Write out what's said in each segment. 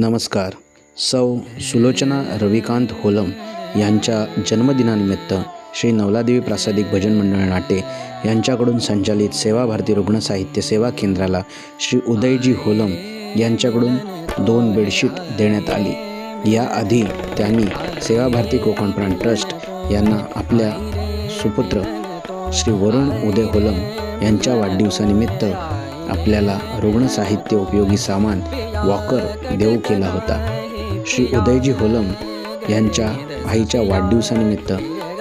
नमस्कार. सौ सुलोचना रविकांत होलम यांच्या जन्मदिनानिमित्त श्री नवलादेवी प्रासादिक भजन मंडळ नाटे यांच्याकडून संचालित सेवा भारती रुग्ण साहित्य सेवा केंद्राला श्री उदयजी होलम यांच्याकडून 2 बेडशीट देण्यात आली. याआधी त्यांनी सेवा भारती कोकण प्राण ट्रस्ट यांना आपल्या सुपुत्र श्री वरुण उदय होलम यांच्या वाढदिवसानिमित्त आपल्याला रुग्ण साहित्य उपयोगी सामान वॉकर देऊ केला होता. श्री उदयजी होलम यांच्या आईच्या वाढदिवसानिमित्त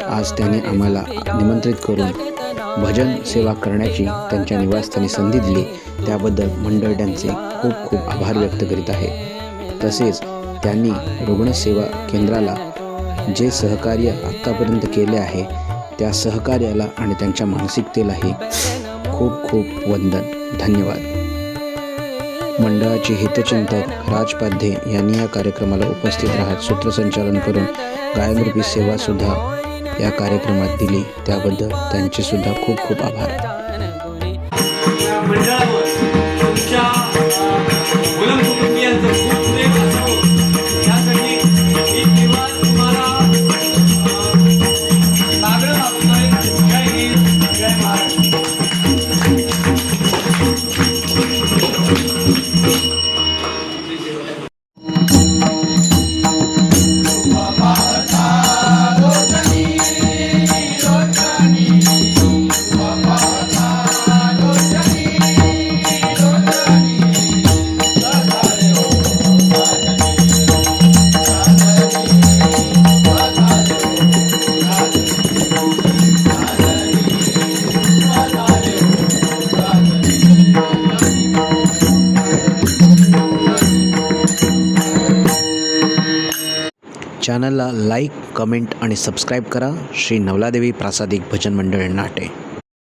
आज त्याने आम्हाला निमंत्रित करून भजन सेवा करण्याची त्यांच्या निवासस्थानी संधी दिली. त्याबद्दल मंडळ त्यांचे खूप खूप आभार व्यक्त करीत आहे. तसेच त्यांनी रुग्णसेवा केंद्राला जे सहकार्य आत्तापर्यंत केले आहे त्या सहकार्याला आणि त्यांच्या मानसिकतेलाही खूप खूप वंदन, धन्यवाद. मंडळाचे हितचिंतक राजपाध्ये यांनी या कार्यक्रमाला उपस्थित राहत सूत्रसंचालन करून गायनरूपी सेवासुद्धा या कार्यक्रमात दिली. त्याबद्दल त्यांचे सुद्धा खूप खूप आभार. चॅनलला लाईक, कमेंट आणि सबस्क्राईब करा. श्री नवलादेवी प्रासादिक भजन मंडळ नाटे.